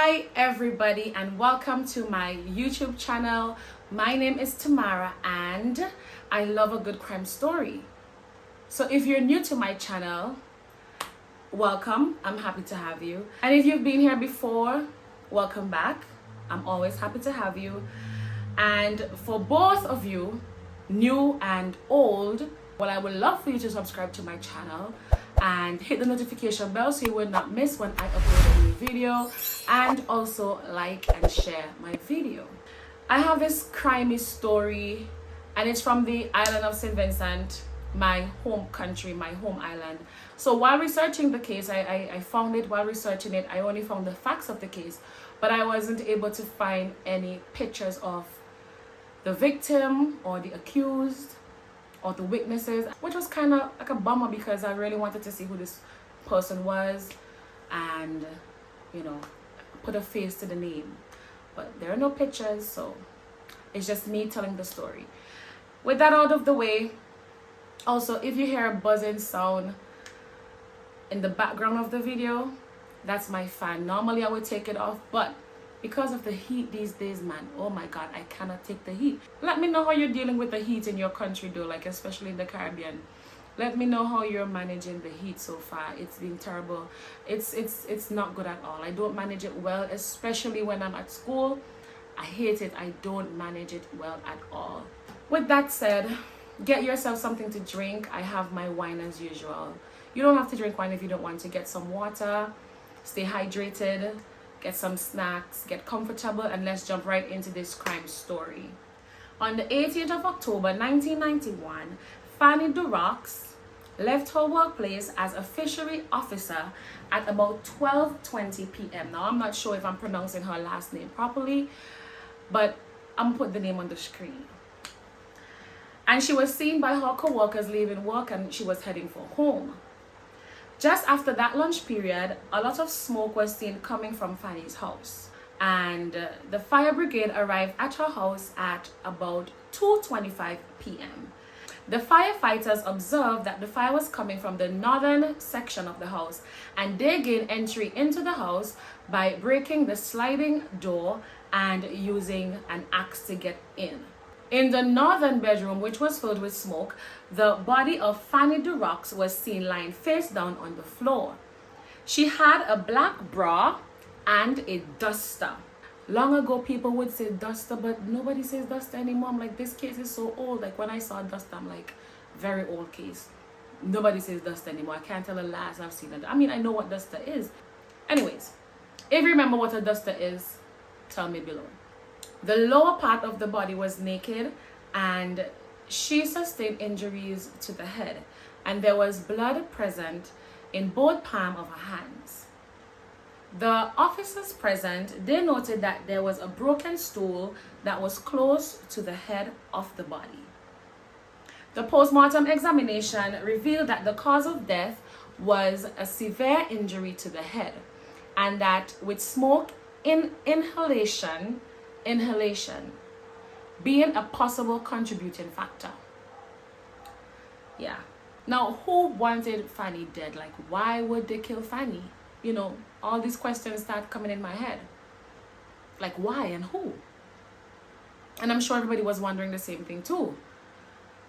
Hi everybody and welcome to my YouTube channel. My name is Tamara and I love a good crime story. So if you're new to my channel, welcome. I'm happy to have you. And if you've been here before, welcome back. I'm always happy to have you. And for both of you, new and old, well, I would love for you to subscribe to my channel and hit the notification bell so you will not miss when I upload a new video, and also like and share my video. I have this crimey story and it's from the island of St. Vincent, my home country, my home island. So while researching the case, I found it. While researching it, I only found the facts of the case, but I wasn't able to find any pictures of the victim or the accused or the witnesses, which was kind of like a bummer because I really wanted to see who this person was and, you know, put a face to the name. But there are no pictures, so it's just me telling the story. With that out of the way, also, if you hear a buzzing sound in the background of the video, that's my fan. Normally I would take it off, but because of the heat these days, man, oh my god, I cannot take the heat. Let me know how you're dealing with the heat in your country though, like especially in the Caribbean. Let me know how you're managing the heat so far. It's been terrible. It's not good at all. I don't manage it well, especially when I'm at school. I hate it. I don't manage it well at all. With that said, get yourself something to drink. I have my wine as usual. You don't have to drink wine if you don't want to. Get some water, stay hydrated, get some snacks, get comfortable, and let's jump right into this crime story. On the 18th of October 1991, Fanny Darroux left her workplace as a fishery officer at about 12:20 p.m. Now, I'm not sure if I'm pronouncing her last name properly, but I'm gonna put the name on the screen. And she was seen by her co-workers leaving work and she was heading for home. Just after that lunch period, a lot of smoke was seen coming from Fanny's house. And the fire brigade arrived at her house at about 2:25 p.m. The firefighters observed that the fire was coming from the northern section of the house, and they gained entry into the house by breaking the sliding door and using an axe to get in. In the northern bedroom, which was filled with smoke, the body of Fanny Darroux was seen lying face down on the floor. She had a black bra and a duster. Long ago, people would say duster, but nobody says duster anymore. I'm like, this case is so old. Like, when I saw duster, I'm like, very old case. Nobody says duster anymore. I can't tell the last I've seen it. I mean, I know what duster is. Anyways, if you remember what a duster is, tell me below. The lower part of the body was naked and she sustained injuries to the head, and there was blood present in both palms of her hands. The officers present, they noted that there was a broken stool that was close to the head of the body. The postmortem examination revealed that the cause of death was a severe injury to the head, and that with smoke inhalation being a possible contributing factor. Yeah. Now, who wanted Fanny dead? Like, why would they kill Fanny? You know, all these questions start coming in my head. Like, why and who? And I'm sure everybody was wondering the same thing too.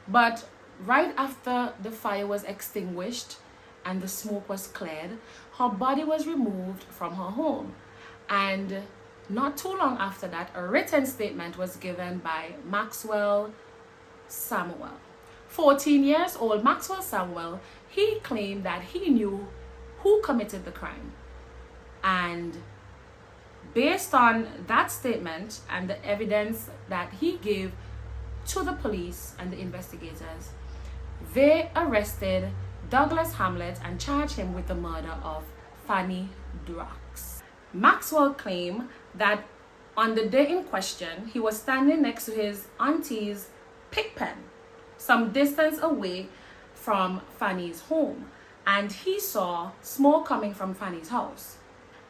But right after the fire was extinguished and the smoke was cleared, her body was removed from her home. And not too long after that, a written statement was given by Maxwell Samuel. 14 years old Maxwell Samuel, he claimed that he knew who committed the crime. And based on that statement and the evidence that he gave to the police and the investigators, they arrested Douglas Hamlet and charged him with the murder of Fanny Darroux. Maxwell claimed that on the day in question, he was standing next to his auntie's pig pen, some distance away from Fanny's home, and he saw smoke coming from Fanny's house.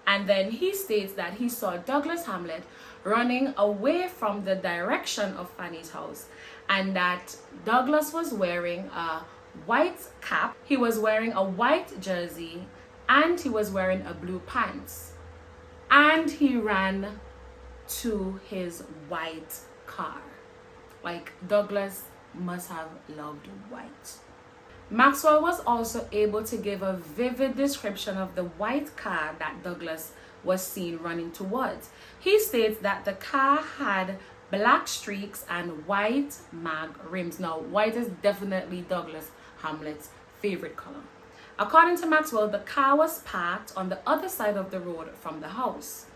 And then he states that he saw Douglas Hamlet running away from the direction of Fanny's house, and that Douglas was wearing a white cap, he was wearing a white jersey, and he was wearing a blue pants. and he ran to his white car. Like, Douglas must have loved white. Maxwell was also able to give a vivid description of the white car that Douglas was seen running towards. He states that the car had black streaks and white mag rims. Now, white is definitely Douglas Hamlet's favorite color. According to Maxwell, the car was parked on the other side of the road from the house,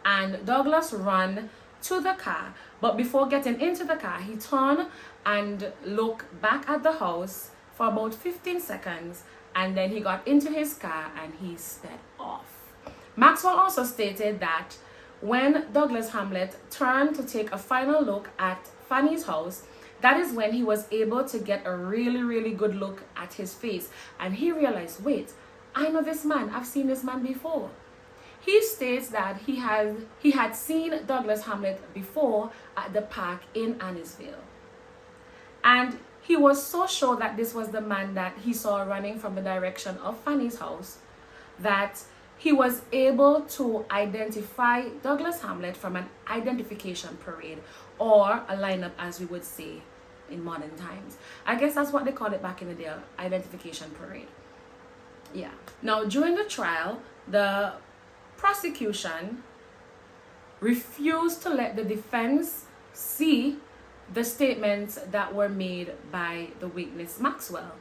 and Douglas ran to the car, but before getting into the car, he turned and looked back at the house for about 15 seconds, and then he got into his car and he sped off. Maxwell also stated that when Douglas Hamlet turned to take a final look at Fanny's house, that is when he was able to get a really good look at his face, and he realized, wait, I know this man, I've seen this man before. He states that he had seen Douglas Hamlet before at the park in Annisville, and he was so sure that this was the man that he saw running from the direction of Fanny's house that he was able to identify Douglas Hamlet from an identification parade, or a lineup, as we would say in modern times. I guess that's what they called it back in the day, identification parade. Yeah. Now, during the trial, the prosecution refused to let the defense see the statements that were made by the witness Maxwell.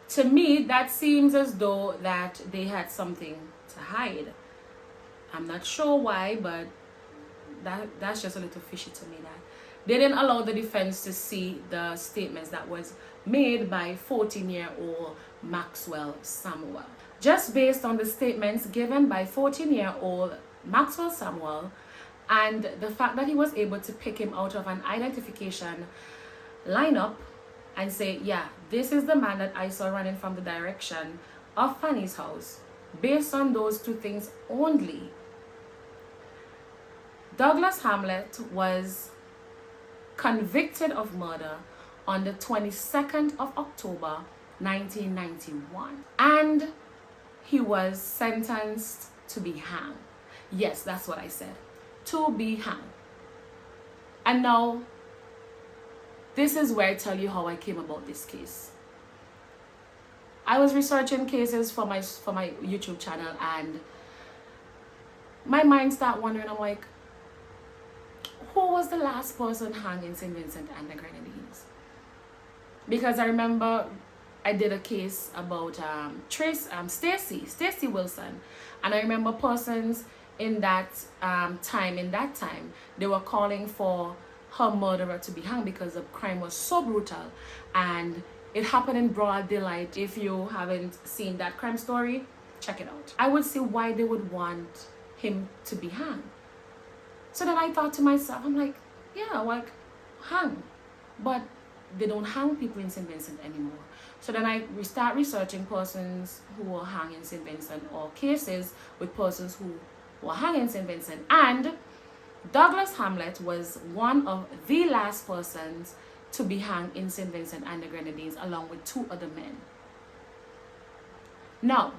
To me, that seems as though that they had something to hide. I'm not sure why, but that's just a little fishy to me, that they didn't allow the defense to see the statements that was made by 14-year-old Maxwell Samuel. Just based on the statements given by 14-year-old Maxwell Samuel, and the fact that he was able to pick him out of an identification lineup and say, yeah, this is the man that I saw running from the direction of Fanny's house. Based on those two things only, Douglas Hamlet was convicted of murder on the 22nd of October 1991, and he was sentenced to be hanged. Yes, that's what I said, to be hanged. And now, this is where I tell you how I came about this case. I was researching cases for my YouTube channel, and my mind started wondering, I'm like, who was the last person hanged in St. Vincent and the Grenadines? Because I remember I did a case about Stacy Wilson, and I remember persons in that time, they were calling for her murderer to be hanged because the crime was so brutal, and it happened in broad daylight. If you haven't seen that crime story, check it out. I would see why they would want him to be hanged. So then I thought to myself, I'm like, yeah, like, hang. But they don't hang people in St. Vincent anymore. So then I start researching persons who were hanged in St. Vincent, or cases with persons who were hanged in St. Vincent. And Douglas Hamlet was one of the last persons to be hanged in St. Vincent and the Grenadines, along with two other men. Now,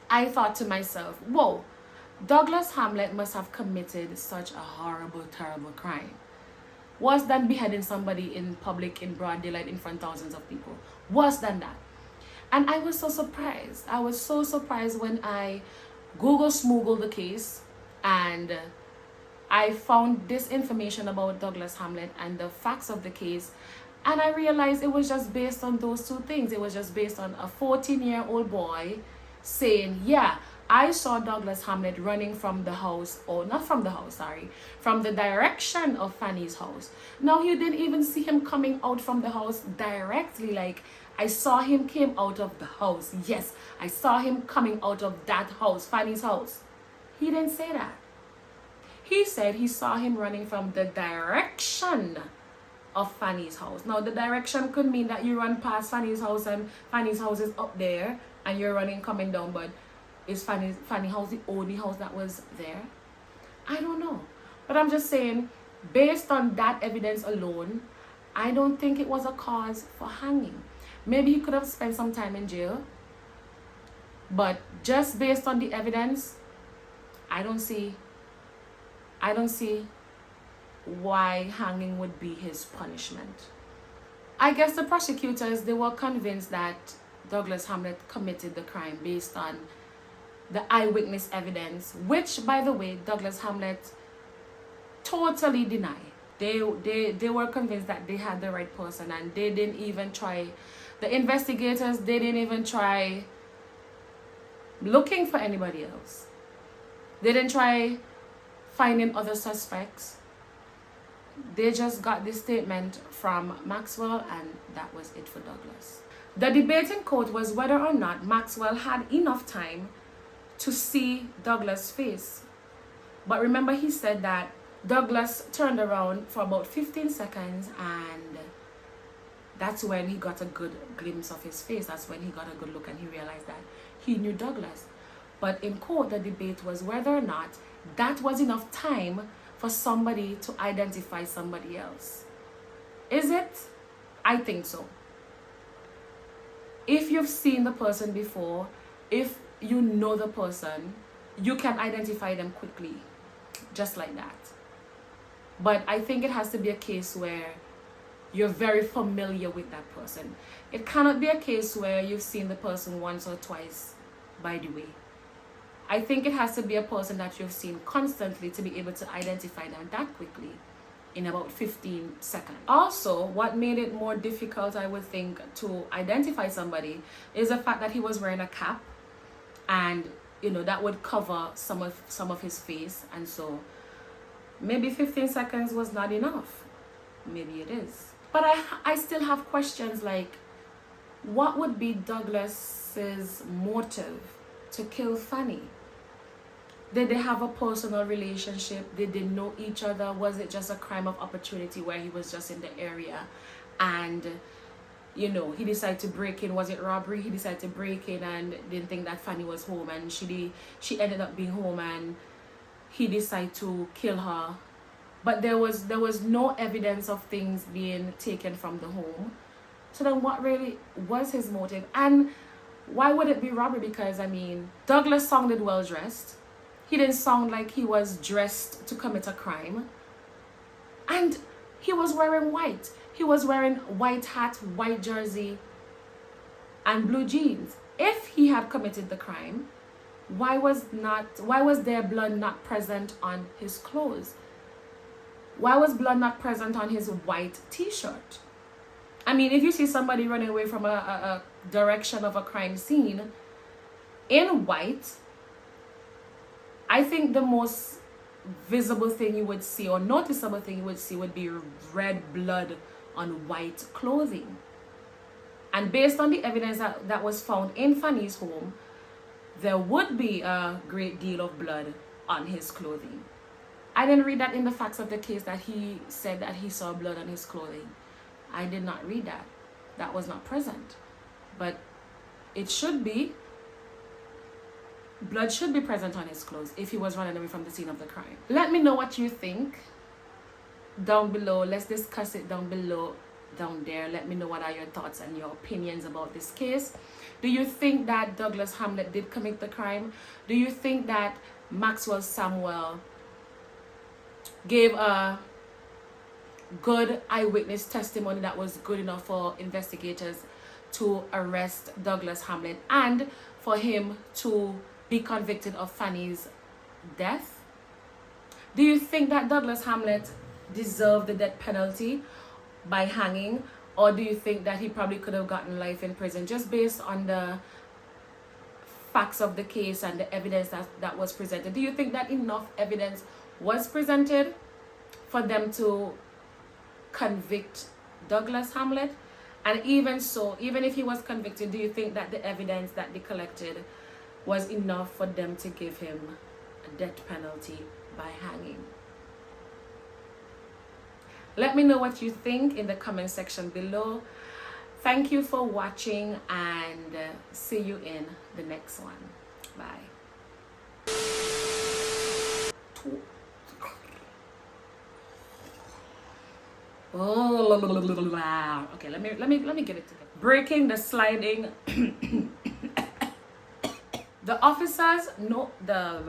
I thought to myself, whoa, Douglas Hamlet must have committed such a horrible, terrible crime. Worse than beheading somebody in public, in broad daylight, in front of thousands of people. Worse than that. And I was so surprised. I was so surprised when I Googled the case, and I found this information about Douglas Hamlet and the facts of the case, and I realized it was just based on those two things. It was just based on a 14-year-old boy saying, yeah, I saw Douglas Hamlet running from the house, or not from the house, sorry, from the direction of Fanny's house. Now, you didn't even see him coming out from the house directly, like, I saw him came out of the house. Yes, I saw him coming out of that house, Fanny's house. He didn't say that. He said he saw him running from the direction of Fanny's house. Now, the direction could mean that you run past Fanny's house and Fanny's house is up there and you're running coming down, but is Fanny's house the only house that was there? I don't know. But I'm just saying, based on that evidence alone, I don't think it was a cause for hanging. Maybe he could have spent some time in jail, but just based on the evidence, I don't see why hanging would be his punishment. I guess the prosecutors, they were convinced that Douglas Hamlet committed the crime based on the eyewitness evidence, which, by the way, Douglas Hamlet totally denied. They were convinced that they had the right person, and they didn't even try, the investigators, they didn't even try looking for anybody else. They didn't try finding other suspects. They just got this statement from Maxwell, and that was it for Douglas. The debate in court was whether or not Maxwell had enough time to see Douglas' face. But remember, he said that Douglas turned around for about 15 seconds, and that's when he got a good glimpse of his face. That's when he got a good look, and he realized that he knew Douglas. But in court, the debate was whether or not that was enough time for somebody to identify somebody else. Is it? I think so. If you've seen the person before, if you know the person, you can identify them quickly, just like that. But I think it has to be a case where you're very familiar with that person. It cannot be a case where you've seen the person once or twice by the way. I think it has to be a person that you've seen constantly to be able to identify them that quickly in about 15 seconds. Also, what made it more difficult, I would think, to identify somebody is the fact that he was wearing a cap, and you know that would cover some of his face, and so maybe 15 seconds was not enough. Maybe it is. But I still have questions like, what would be Douglas's motive to kill Fanny? Did they have a personal relationship? Did they know each other? Was it just a crime of opportunity where he was just in the area and, you know, he decided to break in? Was it robbery? He decided to break in and didn't think that Fanny was home, and she ended up being home, and he decided to kill her. But there was no evidence of things being taken from the home. So then what really was his motive? And why would it be robbery? Because, I mean, Douglas sounded well dressed. He didn't sound like he was dressed to commit a crime. And he was wearing white. He was wearing white hat, white jersey, and blue jeans. If he had committed the crime, why was their blood not present on his clothes? Why was blood not present on his white t-shirt? I mean, if you see somebody running away from a direction of a crime scene in white, I think the most visible thing you would see, or noticeable thing you would see, would be red blood on white clothing. And based on the evidence that was found in Fanny's home, there would be a great deal of blood on his clothing. I didn't read that in the facts of the case that he said that he saw blood on his clothing. I did not read that. That was not present. But it should be. Blood should be present on his clothes if he was running away from the scene of the crime. Let me know what you think down below. Let's discuss it down below, down there. Let me know what are your thoughts and your opinions about this case. Do you think that Douglas Hamlet did commit the crime? Do you think that Maxwell Samuel gave a good eyewitness testimony that was good enough for investigators to arrest Douglas Hamlet and for him to be convicted of Fanny's death? Do you think that Douglas Hamlet deserved the death penalty by hanging, or do you think that he probably could have gotten life in prison just based on the facts of the case and the evidence that was presented? Do you think that enough evidence was presented for them to convict Douglas Hamlet? And even so, even if he was convicted, do you think that the evidence that they collected was enough for them to give him a death penalty by hanging? Let me know what you think in the comment section below. Thank you for watching, and see you in the next one. Bye. Oh, okay, let me get it together. Breaking the sliding. The officers know the